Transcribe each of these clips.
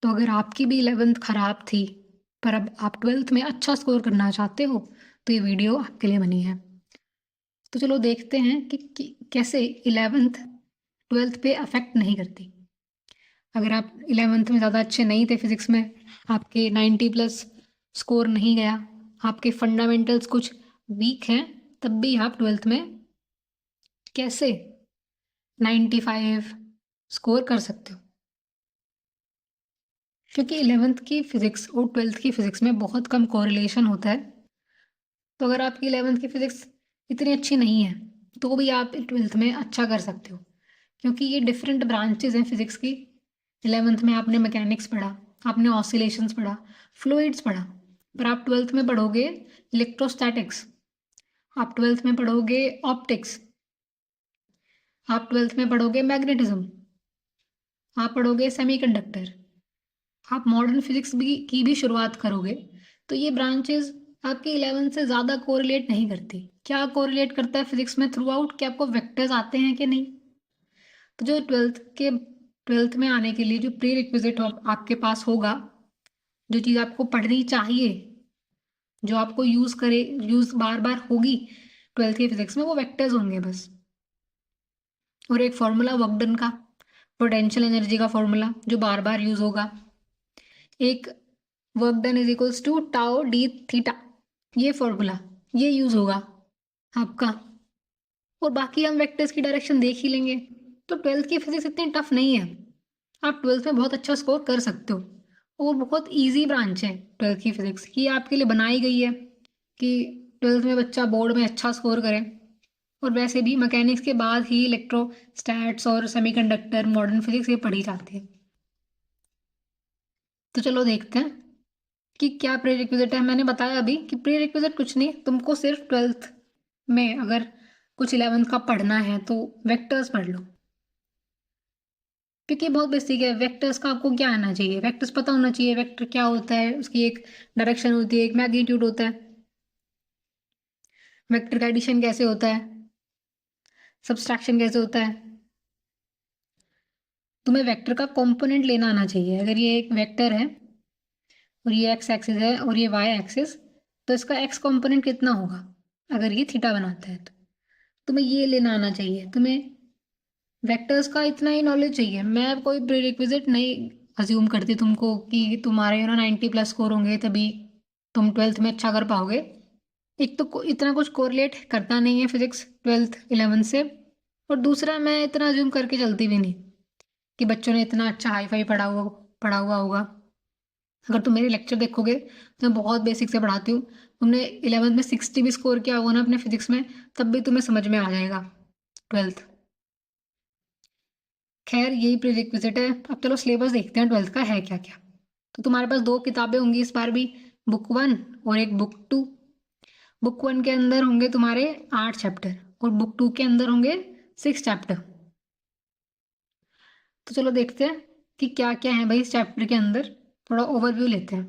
तो अगर आपकी भी 11th खराब थी पर अब आप 12th में अच्छा स्कोर करना चाहते हो तो ये वीडियो आपके लिए बनी है। तो चलो देखते हैं कि कैसे 11th 12th पे अफेक्ट नहीं करती। अगर आप 11th में ज़्यादा अच्छे नहीं थे फिजिक्स में, आपके 90 प्लस स्कोर नहीं गया, आपके फंडामेंटल्स कुछ वीक हैं, तब भी आप 12th में कैसे 95 स्कोर कर सकते हो। क्योंकि 11th की फिजिक्स और 12th की फिजिक्स में बहुत कम कोरिलेशन होता है। तो अगर आपकी 11th की फिजिक्स इतनी अच्छी नहीं है तो भी आप 12th में अच्छा कर सकते हो, क्योंकि ये डिफरेंट ब्रांचेज हैं फिजिक्स की। 11th में आपने मैकेनिक्स पढ़ा, आपने ऑसिलेशंस पढ़ा, फ्लूइड्स पढ़ा, पर आप 12th में पढ़ोगे इलेक्ट्रोस्टैटिक्स, आप 12th में पढ़ोगे ऑप्टिक्स, आप 12th में पढ़ोगे मैग्नेटिज्म, आप पढ़ोगे सेमीकंडक्टर, आप मॉडर्न फिजिक्स की भी शुरुआत करोगे। तो ये ब्रांचेस आपकी 11th से ज़्यादा कोरिलेट नहीं करती। क्या कोरिलेट करता है फिजिक्स में थ्रू आउट, कि आपको वेक्टर्स आते हैं कि नहीं। तो जो 12th में आने के लिए जो प्री रिक्विजिट आपके पास होगा, जो चीज़ आपको पढ़नी चाहिए, जो आपको यूज़ बार बार होगी 12th की फिजिक्स में, वो वेक्टर्स होंगे बस। और एक फॉर्मूला वर्क डन का, पोटेंशियल एनर्जी का फॉर्मूला जो बार बार यूज़ होगा, एक work done is equals to tau d theta, ये फॉर्मूला ये यूज होगा आपका। और बाकी हम वेक्टर्स की डायरेक्शन देख ही लेंगे। तो 12th की फिजिक्स इतनी टफ नहीं है, आप 12th में बहुत अच्छा स्कोर कर सकते हो। और बहुत इजी ब्रांच है 12th की फिजिक्स, ये आपके लिए बनाई गई है कि 12th में बच्चा बोर्ड में अच्छा स्कोर करे। और वैसे भी मैकेनिक्स के बाद ही इलेक्ट्रोस्टैट्स और सेमीकंडक्टर मॉडर्न फिजिक्स ये पढ़ी जाती है। तो चलो देखते हैं कि क्या प्री रिक्विजिट है। मैंने बताया अभी कि प्री रिक्विजिट कुछ नहीं, तुमको सिर्फ 12th में अगर कुछ 11th का पढ़ना है तो वेक्टर्स पढ़ लो, क्योंकि बहुत बेसिक है। वेक्टर्स का आपको क्या आना चाहिए, वेक्टर्स पता होना चाहिए। वेक्टर क्या होता है, उसकी एक डायरेक्शन होती है, एक मैग्नीट्यूड होता है, वेक्टर का एडिशन कैसे होता है, सब्सट्रैक्शन कैसे होता है। तुम्हें वेक्टर का कंपोनेंट लेना आना चाहिए। अगर ये एक वेक्टर है और ये एक्स एक्सिस है और ये वाई एक्सिस, तो इसका एक्स कंपोनेंट कितना होगा अगर ये थीटा बनाता है। तो तुम्हें ये लेना आना चाहिए। तुम्हें वेक्टर्स का इतना ही नॉलेज चाहिए। मैं कोई प्रीरिक्विजिट नहीं अज्यूम करती तुमको कि तुम्हारे 90 प्लस स्कोर होंगे तभी तुम 12th में अच्छा कर पाओगे। एक तो इतना कुछ कोरिलेट करता नहीं है फिजिक्स 12th 11th से, और दूसरा मैं इतना अज्यूम करके चलती भी नहीं कि बच्चों ने इतना अच्छा हाई फाई पढ़ा हुआ होगा। अगर तुम मेरे लेक्चर देखोगे तो मैं बहुत बेसिक से पढ़ाती हूँ। तुमने 11th में 60 भी स्कोर किया होगा ना अपने फिजिक्स में, तब भी तुम्हें समझ में आ जाएगा 12th। खैर यही प्रीरिक्विजिट है। अब चलो सिलेबस देखते हैं 12th का है क्या क्या। तो तुम्हारे पास दो किताबें होंगी इस बार भी, बुक 1 और एक बुक 2। बुक 1 के अंदर होंगे तुम्हारे 8 चैप्टर और बुक 2 के अंदर होंगे 6 चैप्टर। तो चलो देखते हैं कि क्या क्या है भाई इस चैप्टर के अंदर। थोड़ा ओवरव्यू लेते हैं।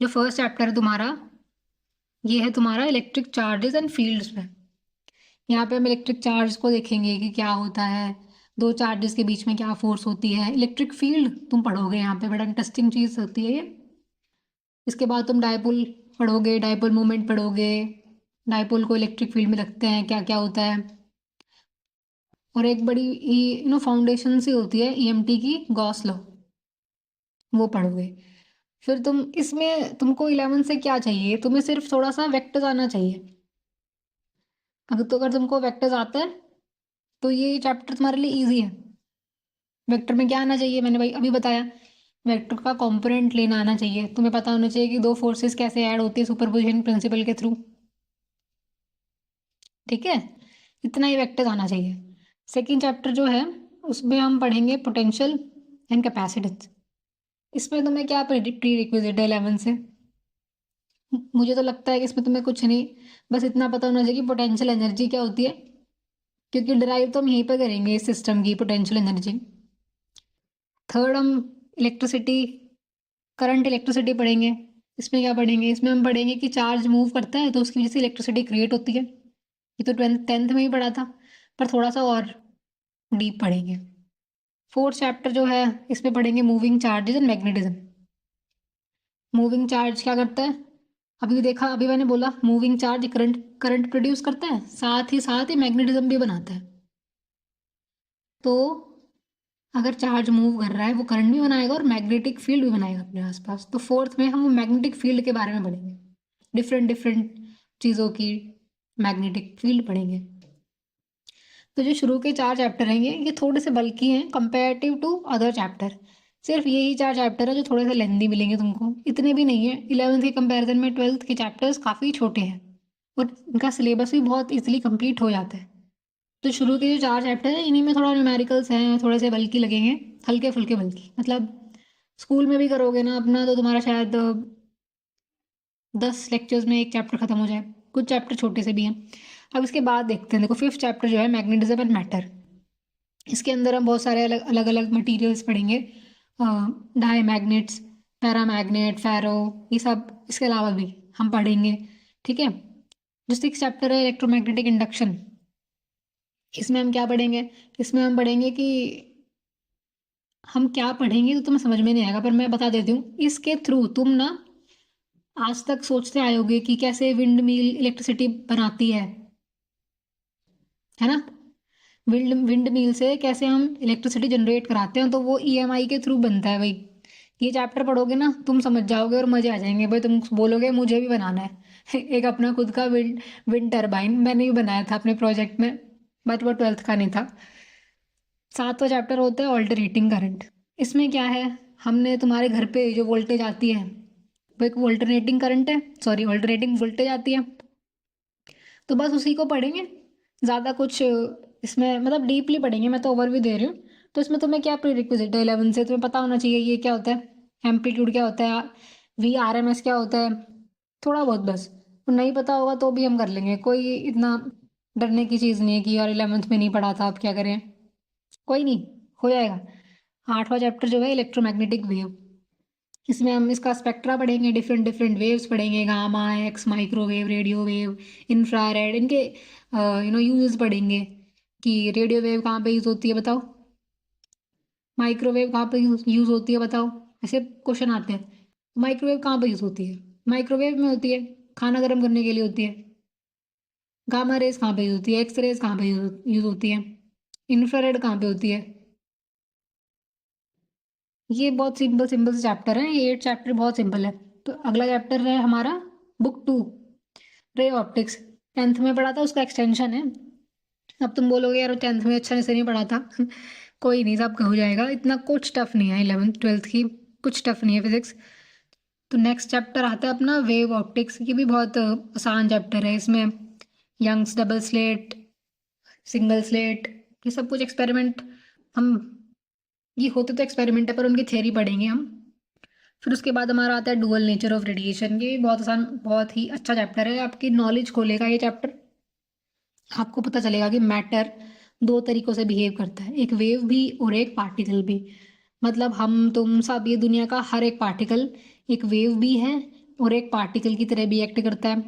जो फर्स्ट चैप्टर है तुम्हारा, ये है तुम्हारा इलेक्ट्रिक चार्जेस एंड फील्ड्स में। यहाँ पे हम इलेक्ट्रिक चार्ज को देखेंगे कि क्या होता है, दो चार्जेस के बीच में क्या फोर्स होती है। इलेक्ट्रिक फील्ड तुम पढ़ोगे, यहाँ पे बड़ा इंटरेस्टिंग चीज़ होती है ये। इसके बाद तुम डायपोल पढ़ोगे, डायपोल मोमेंट पढ़ोगे, डायपोल को इलेक्ट्रिक फील्ड में रखते हैं, क्या क्या होता है। और एक बड़ी फाउंडेशन सी होती है ईएमटी की, गॉस लॉ, वो पढ़ोगे। फिर तुम इसमें तुमको 11th से क्या चाहिए, तुम्हें सिर्फ थोड़ा सा वेक्टर्स आना चाहिए। अगर तुमको वेक्टर्स आता है तो ये चैप्टर तुम्हारे लिए इजी है। वेक्टर में क्या आना चाहिए, मैंने भाई अभी बताया। वेक्टर का कंपोनेंट लेना आना चाहिए। तुम्हें पता होना चाहिए कि दो फोर्सेस कैसे ऐड होती है सुपरपोजिशन प्रिंसिपल के थ्रू। ठीक है, इतना ही वेक्टर आना चाहिए। सेकंड चैप्टर जो है उसमें हम पढ़ेंगे पोटेंशियल एंड कैपेसिटेंस। इसमें तुम्हें क्या प्री रिक्विजिट है 11 से। मुझे तो लगता है कि इसमें तुम्हें कुछ नहीं, बस इतना पता होना चाहिए कि पोटेंशियल एनर्जी क्या होती है, क्योंकि डिराइव तो हम यहीं पर करेंगे इस सिस्टम की पोटेंशियल एनर्जी। थर्ड हम इलेक्ट्रिसिटी, करंट इलेक्ट्रिसिटी पढ़ेंगे। इसमें क्या पढ़ेंगे, इसमें हम पढ़ेंगे कि चार्ज मूव करता है तो उसकी वजह से इलेक्ट्रिसिटी क्रिएट होती है। ये तो 10th में ही पढ़ा था, पर थोड़ा सा और डीप पढ़ेंगे। 4th चैप्टर जो है इसमें पढ़ेंगे moving charges and magnetism. Moving charge क्या करता है? अभी मैंने बोला मूविंग चार्ज करंट प्रोड्यूस करता है, साथ ही मैग्नेटिज्म भी बनाता है। तो अगर चार्ज मूव कर रहा है वो करंट भी बनाएगा और मैग्नेटिक फील्ड भी बनाएगा अपने आसपास। तो 4th में हम मैग्नेटिक फील्ड के बारे में पढ़ेंगे, डिफरेंट डिफरेंट चीज़ों की मैग्नेटिक फील्ड पढ़ेंगे। तो जो शुरू के 4 चैप्टर हैं ये थोड़े से बल्कि हैं कंपेरेटिव टू अदर चैप्टर। सिर्फ यही 4 चैप्टर है जो थोड़े से लेंदी मिलेंगे तुमको, इतने भी नहीं है। 11th के कंपैरिजन में 12th के चैप्टर्स काफ़ी छोटे हैं और इनका सिलेबस भी बहुत इजीली कंप्लीट हो जाता है। तो शुरू के जो 4 चैप्टर हैं इन्हीं में थोड़ा न्यूमेरिकल्स हैं, थोड़े से बल्कि लगेंगे, हल्के फुल्के बल्कि। मतलब स्कूल में भी करोगे ना अपना तो तुम्हारा शायद 10 लेक्चर्स में एक चैप्टर खत्म हो जाए, कुछ चैप्टर छोटे से भी हैं। अब इसके बाद देखते हैं, देखो 5th चैप्टर जो है मैग्नेटिज्म एंड मैटर। इसके अंदर हम बहुत सारे अलग अलग मटेरियल्स पढ़ेंगे, डाई मैग्नेट्स, पैरामैग्नेट, फेरो, ये सब इसके अलावा भी हम पढ़ेंगे। ठीक है। जो 6th चैप्टर है इलेक्ट्रोमैग्नेटिक इंडक्शन, इसमें हम क्या पढ़ेंगे? इसमें हम पढ़ेंगे कि हम क्या पढ़ेंगे तो तुम्हें समझ में नहीं आएगा, पर मैं बता देती हूँ। इसके थ्रू तुम ना आज तक सोचते आए होगे कि कैसे विंड मिल इलेक्ट्रिसिटी बनाती है ना? विंड मिल से कैसे हम इलेक्ट्रिसिटी जनरेट कराते हैं, तो वो ईएमआई के थ्रू बनता है भाई। ये चैप्टर पढ़ोगे ना तुम समझ जाओगे और मजे आ जाएंगे भाई। तुम बोलोगे मुझे भी बनाना है एक अपना खुद का विंड टरबाइन। मैंने भी बनाया था अपने प्रोजेक्ट में, बट वो 12th का नहीं था। 7वां चैप्टर होता है ऑल्टरनेटिंग करंट। इसमें क्या है, हमने तुम्हारे घर पे जो वोल्टेज आती है वो एक ऑल्टरनेटिंग करंट है, सॉरी ऑल्टरनेटिंग वोल्टेज आती है। तो बस उसी को पढ़ेंगे, ज़्यादा कुछ इसमें मतलब डीपली पढ़ेंगे, मैं तो ओवरव्यू दे रही हूँ। तो इसमें तुम्हें क्या प्रीरिक्विजिट है 11 से, तुम्हें पता होना चाहिए ये क्या होता है, एम्पलीट्यूड क्या होता है, VRMS क्या होता है, थोड़ा बहुत बस। तो नहीं पता होगा तो भी हम कर लेंगे, कोई इतना डरने की चीज़ नहीं है कि यार 11th में नहीं पढ़ा था अब क्या करें। कोई नहीं, हो जाएगा। 8वां चैप्टर जो है इलेक्ट्रोमैग्नेटिक वेव, इसमें हम इसका स्पेक्ट्रा पढ़ेंगे, डिफरेंट डिफरेंट वेव्स पढ़ेंगे, gamma, x, microwave, radio wave, infrared, इनके यूजेस पढ़ेंगे कि रेडियो वेव कहाँ पे यूज़ होती है बताओ, माइक्रोवेव कहाँ पे यूज़ होती है बताओ। ऐसे क्वेश्चन आते हैं। माइक्रोवेव कहाँ पे यूज़ होती है? माइक्रोवेव में होती है, खाना गर्म करने के लिए होती है। गामा रेज कहाँ पे यूज़ होती है? एक्स रेज कहाँ पे यूज़ होती है? इंफ्रारेड कहाँ पे होती है? ये बहुत सिंपल सिंपल से चैप्टर हैं, ये 8 चैप्टर बहुत सिंपल है। तो अगला चैप्टर है हमारा बुक 2, रे ऑप्टिक्स। 10th में पढ़ा था, उसका एक्सटेंशन है। अब तुम बोलोगे यार 10th में अच्छा से नहीं पढ़ा था कोई नहीं, सब हो जाएगा, इतना कुछ टफ नहीं है 11th 12th की, कुछ टफ नहीं है फिजिक्स। तो नेक्स्ट चैप्टर आता है अपना वेव ऑप्टिक्स। ये भी बहुत आसान चैप्टर है। इसमें Young's double slit, single slit, ये सब कुछ एक्सपेरिमेंट, हम ये होते तो एक्सपेरिमेंट है पर उनकी थ्योरी पढ़ेंगे हम। फिर उसके बाद हमारा आता है डुअल नेचर ऑफ रेडिएशन। ये बहुत आसान, बहुत ही अच्छा चैप्टर है, आपकी नॉलेज खोलेगा ये चैप्टर। आपको पता चलेगा कि मैटर 2 तरीकों से बिहेव करता है, एक वेव भी और एक पार्टिकल भी। मतलब हम तुम सब, ये दुनिया का हर एक पार्टिकल एक वेव भी है और एक पार्टिकल की तरह भी एक्ट करता है।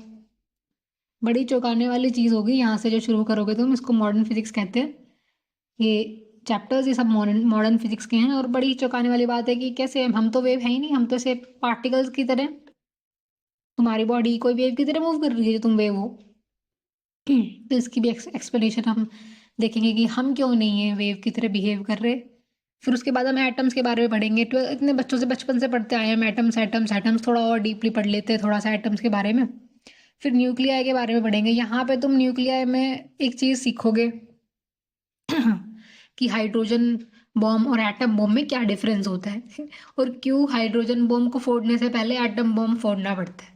बड़ी चौंकाने वाली चीज़ होगी यहाँ से जो शुरू करोगे तुम, इसको मॉडर्न फिजिक्स कहते हैं। ये चैप्टर्स ये सब मॉडर्न मॉडर्न फिजिक्स के हैं। और बड़ी चौंकाने वाली बात है कि कैसे हम तो वेव है ही नहीं, हम तो सिर्फ पार्टिकल्स की तरह, तुम्हारी बॉडी कोई वेव की तरह मूव कर रही है जो तुम वेव हो तो इसकी भी एक्सप्लेनेशन हम देखेंगे कि हम क्यों नहीं है वेव की तरह बिहेव कर रहे। फिर उसके बाद हम एटम्स के बारे में पढ़ेंगे। इतने बच्चों से बचपन से पढ़ते आए हम एटम्स एटम्स एटम्स, थोड़ा और डीपली पढ़ लेते हैं थोड़ा सा एटम्स के बारे में। फिर न्यूक्लियाई के बारे में पढ़ेंगे। यहाँ पे तुम न्यूक्लियाई में एक चीज़ सीखोगे कि हाइड्रोजन बॉम्ब और एटम बॉम्ब में क्या डिफरेंस होता है और क्यों हाइड्रोजन बॉम्ब को फोड़ने से पहले एटम बॉम्ब फोड़ना पड़ता है।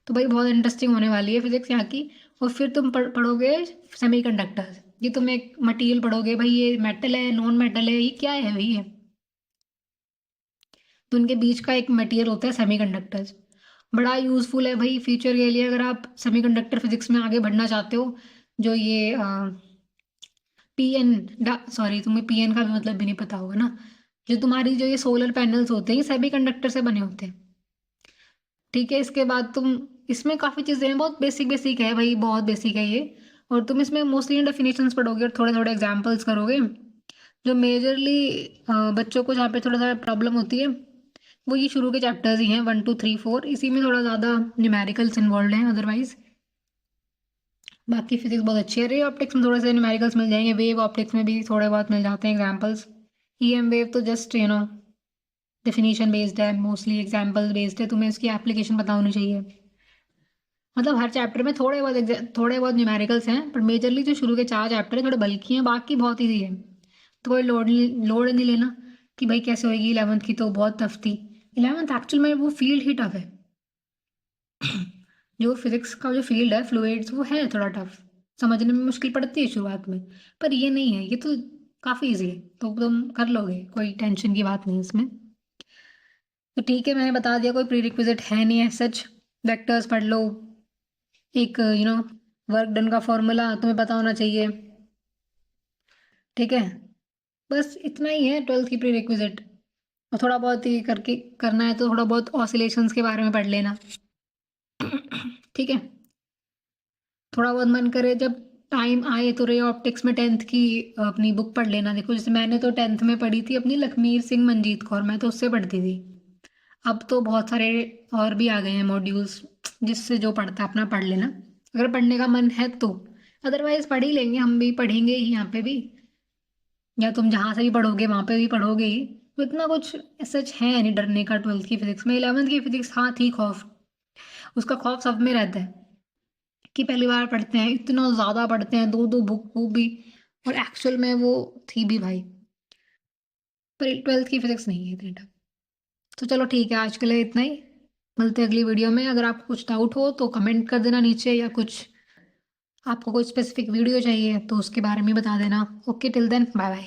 तो भाई बहुत इंटरेस्टिंग होने वाली है फिजिक्स यहाँ की। और फिर तुम पढ़ोगे सेमीकंडक्टर्स। ये तुम एक मटेरियल पढ़ोगे भाई, ये मेटल है, नॉन मेटल है, ये क्या है भाई ये। तो उनके बीच का एक मटेरियल होता है सेमीकंडक्टर्स। बड़ा यूज़फुल है भाई फ्यूचर के लिए, अगर आप सेमीकंडक्टर फिजिक्स में आगे बढ़ना चाहते हो। जो ये सॉरी तुम्हें पीएन का भी मतलब भी नहीं पता होगा ना। जो तुम्हारी जो ये सोलर पैनल्स होते हैं ये सेमीकंडक्टर से बने होते हैं। ठीक है। इसके बाद तुम, इसमें काफ़ी चीज़ें हैं, बहुत बेसिक बेसिक है भाई, बहुत बेसिक है ये। और तुम इसमें मोस्टली डेफिनेशंस पढ़ोगे और थोड़े थोड़े एग्जाम्पल्स करोगे। जो मेजरली बच्चों को जहाँ पे थोड़ा सा प्रॉब्लम होती है वो ये शुरू के चैप्टर्स ही हैं, 1 2 3 4, इसी में थोड़ा ज़्यादा न्यूमेरिकल्स इन्वॉल्व हैं। अदरवाइज बाकी फिजिक्स बहुत अच्छी है। रे ऑप्टिक्स में थोड़े से न्यूमेरिकल्स मिल जाएंगे, वेव ऑप्टिक्स में भी थोड़े बहुत मिल जाते हैं एग्जाम्पल्स। EM वेव तो जस्ट डेफिनेशन बेस्ड है, मोस्टली एग्जाम्पल बेस्ड है, तुम्हें इसकी एप्लीकेशन पता होनी चाहिए। मतलब हर चैप्टर में थोड़े बहुत न्यूमेरिकल्स हैं, पर मेजरली जो शुरू के 4 चैप्टर हैं थोड़े बल्कि हैं, बाकी बहुत ईजी है। तो कोई लोड नहीं लेना कि भाई कैसे होएगी, 11th की तो बहुत टफ थी। 11th एक्चुअल में वो फील्ड ही टफ है। जो फिजिक्स का जो फील्ड है फ्लूइड्स, वो है थोड़ा टफ, समझने में मुश्किल पड़ती है शुरुआत में, पर ये नहीं है, ये तो काफ़ी इजी है, तो तुम कर लोगे, कोई टेंशन की बात नहीं इसमें। तो ठीक है, मैंने बता दिया, कोई प्री रिक्विजिट है नहीं है सच। वेक्टर्स पढ़ लो, एक वर्क डन का फॉर्मूला तुम्हें पता होना चाहिए, ठीक है। बस इतना ही है 12th की प्री रिक्विजिट। और थोड़ा बहुत ही करके करना है तो थोड़ा बहुत ऑसिलेशंस के बारे में पढ़ लेना, ठीक है। थोड़ा बहुत मन करे जब टाइम आए तो रे ऑप्टिक्स में 10th की अपनी बुक पढ़ लेना। देखो जैसे मैंने तो 10th में पढ़ी थी अपनी लखमीर सिंह मंजीत कौर, मैं तो उससे पढ़ती थी। अब तो बहुत सारे और भी आ गए हैं मॉड्यूल्स, जिससे जो पढ़ता है अपना पढ़ लेना, अगर पढ़ने का मन है तो। अदरवाइज पढ़ ही लेंगे, हम भी पढ़ेंगे ही यहाँ पे भी, या तुम जहाँ से भी पढ़ोगे वहाँ पे भी पढ़ोगे ही। तो इतना कुछ सच है नहीं डरने का 12th की फिजिक्स में। 11th की फिजिक्स हाँ थी खौफ, उसका खौफ सब में रहता है कि पहली बार पढ़ते हैं, इतना ज़्यादा पढ़ते हैं, दो दो बुक वो भी, और एक्चुअल में वो थी भी भाई। पर 12th की फिजिक्स नहीं है इतनी टफ। तो चलो ठीक है, आज के लिए इतना ही, मिलते हैं अगली वीडियो में। अगर आपको कुछ डाउट हो तो कमेंट कर देना नीचे, या कुछ आपको कोई स्पेसिफिक वीडियो चाहिए तो उसके बारे में बता देना। Okay, till then bye bye.